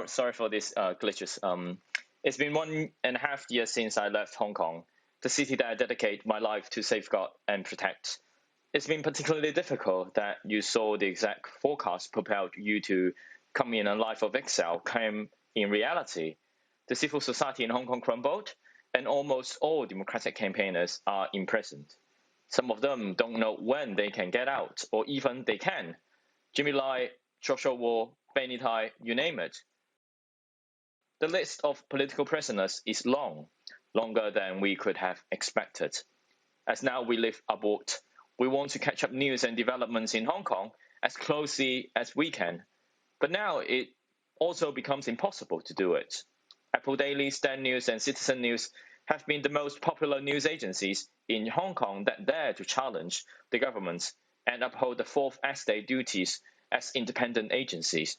Sorry for these glitches. It's been 1.5 years since I left Hong Kong, the city that I dedicate my life to safeguard and protect. It's been particularly difficult that you saw the exact forecast propelled you to come in a life of exile came in reality. The civil society in Hong Kong crumbled, and almost all democratic campaigners are imprisoned. Some of them don't know when they can get out, or even they can. Jimmy Lai, Joshua Wong, Benny Tai, you name it. The list of political prisoners is long, longer than we could have expected. As now we live abroad, we want to catch up news and developments in Hong Kong as closely as we can. But now it also becomes impossible to do it. Apple Daily, Stand News, and Citizen News have been the most popular news agencies in Hong Kong that dare to challenge the government and uphold the Fourth Estate duties as independent agencies.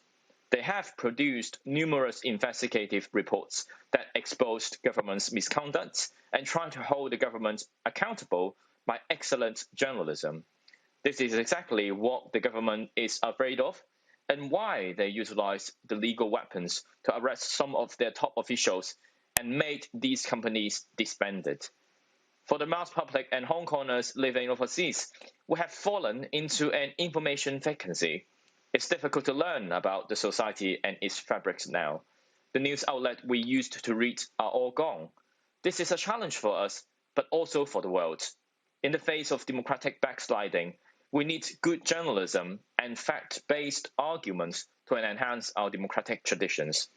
They have produced numerous investigative reports that exposed government's misconduct and try to hold the government accountable by excellent journalism. This is exactly what the government is afraid of and why they utilize the legal weapons to arrest some of their top officials and made these companies disbanded. For the mass public and Hong Kongers living overseas, we have fallen into an information vacancy. It's difficult to learn about the society and its fabrics now. The news outlet we used to read are all gone. This is a challenge for us, but also for the world. In the face of democratic backsliding, we need good journalism and fact-based arguments to enhance our democratic traditions.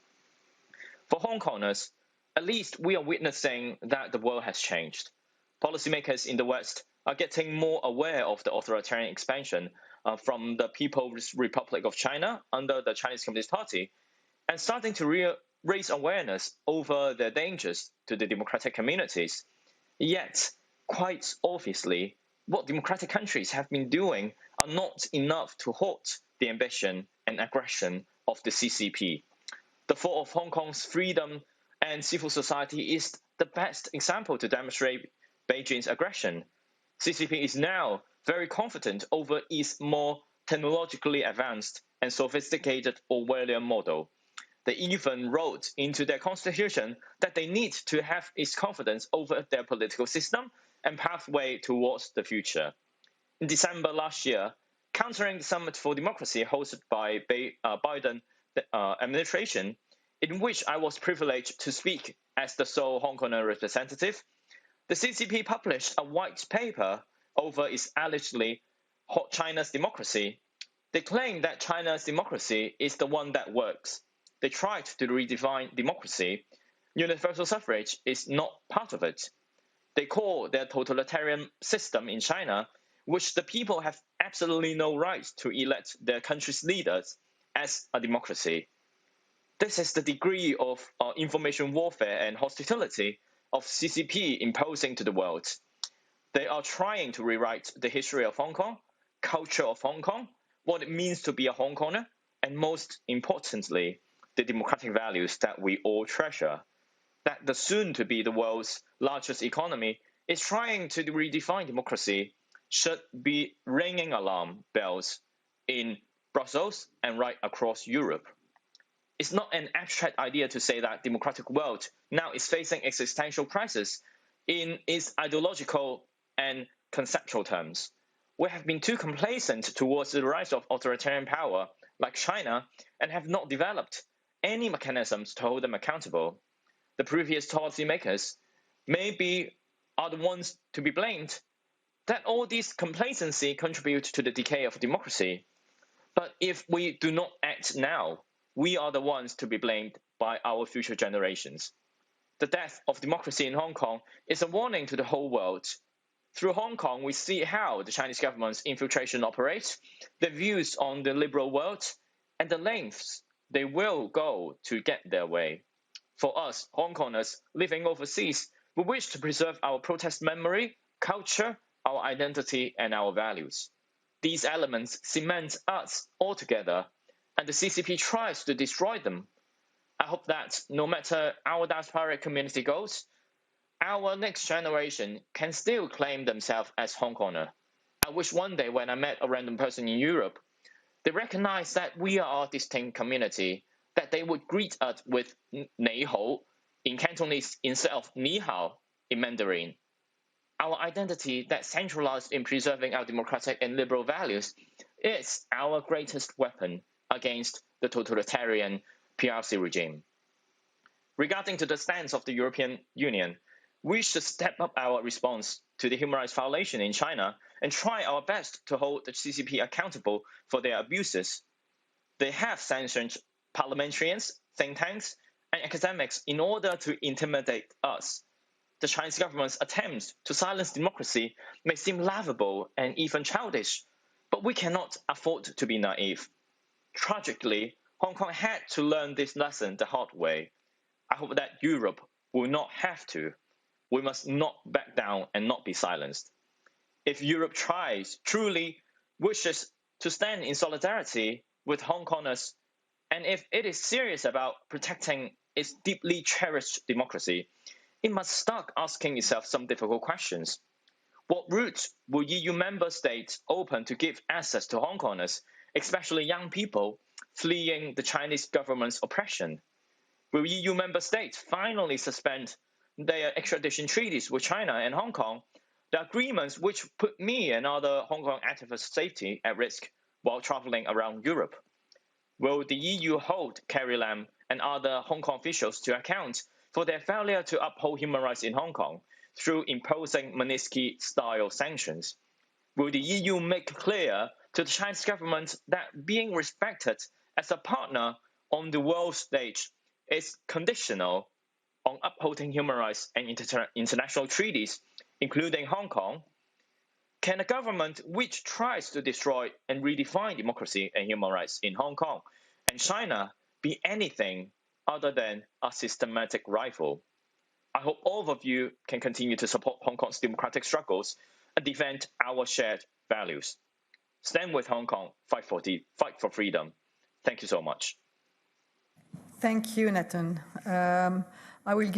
For Hong Kongers, at least we are witnessing that the world has changed. Policymakers in the West are getting more aware of the authoritarian expansion from the People's Republic of China under the Chinese Communist Party and starting to raise awareness over the dangers to the democratic communities. Yet, quite obviously, what democratic countries have been doing are not enough to halt the ambition and aggression of the CCP. The fall of Hong Kong's freedom and civil society is the best example to demonstrate Beijing's aggression. CCP is now very confident over its more technologically advanced and sophisticated Orwellian model. They even wrote into their constitution that they need to have its confidence over their political system and pathway towards the future. In December last year, countering the Summit for Democracy hosted by Biden administration, in which I was privileged to speak as the sole Hong Kong representative, the CCP published a white paper over its allegedly hot China's democracy. They claim that China's democracy is the one that works. They tried to redefine democracy. Universal suffrage is not part of it. They call their totalitarian system in China, which the people have absolutely no right to elect their country's leaders, as a democracy. This is the degree of information warfare and hostility of CCP imposing to the world. They are trying to rewrite the history of Hong Kong, culture of Hong Kong, what it means to be a Hong Konger, and most importantly, the democratic values that we all treasure. That the soon-to-be the world's largest economy is trying to redefine democracy should be ringing alarm bells in Brussels and right across Europe. It's not an abstract idea to say that the democratic world now is facing existential crisis in its ideological and conceptual terms. We have been too complacent towards the rise of authoritarian power, like China, and have not developed any mechanisms to hold them accountable. The previous policymakers maybe are the ones to be blamed, that all this complacency contribute to the decay of democracy. But if we do not act now, we are the ones to be blamed by our future generations. The death of democracy in Hong Kong is a warning to the whole world. Through Hong Kong, we see how the Chinese government's infiltration operates, their views on the liberal world, and the lengths they will go to get their way. For us, Hong Kongers living overseas, we wish to preserve our protest memory, culture, our identity, and our values. These elements cement us all together, and the CCP tries to destroy them. I hope that no matter our diasporic community goes, our next generation can still claim themselves as Hong Konger. I wish one day when I met a random person in Europe, they recognize that we are a distinct community that they would greet us with 你好 in Cantonese instead of 你好 in Mandarin. Our identity that centralized in preserving our democratic and liberal values is our greatest weapon against the totalitarian PRC regime. Regarding to the stance of the European Union, we should step up our response to the human rights violation in China and try our best to hold the CCP accountable for their abuses. They have sanctioned parliamentarians, think tanks, and academics in order to intimidate us. The Chinese government's attempts to silence democracy may seem laughable and even childish, but we cannot afford to be naive. Tragically, Hong Kong had to learn this lesson the hard way. I hope that Europe will not have to. We must not back down and not be silenced. If Europe truly wishes to stand in solidarity with Hong Kongers, and if it is serious about protecting its deeply cherished democracy, it must start asking itself some difficult questions. What routes will EU member states open to give access to Hong Kongers, especially young people, fleeing the Chinese government's oppression? Will EU member states finally suspend their extradition treaties with China and Hong Kong, the agreements which put me and other Hong Kong activists' safety at risk while traveling around Europe? Will the EU hold Carrie Lam and other Hong Kong officials to account for their failure to uphold human rights in Hong Kong through imposing Magnitsky-style sanctions? Will the EU make clear to the Chinese government that being respected as a partner on the world stage is conditional on upholding human rights and international treaties, including Hong Kong? Can a government which tries to destroy and redefine democracy and human rights in Hong Kong and China be anything other than a systematic rival? I hope all of you can continue to support Hong Kong's democratic struggles and defend our shared values. Stand with Hong Kong, fight for freedom. Thank you so much. Thank you, Nathan. I will give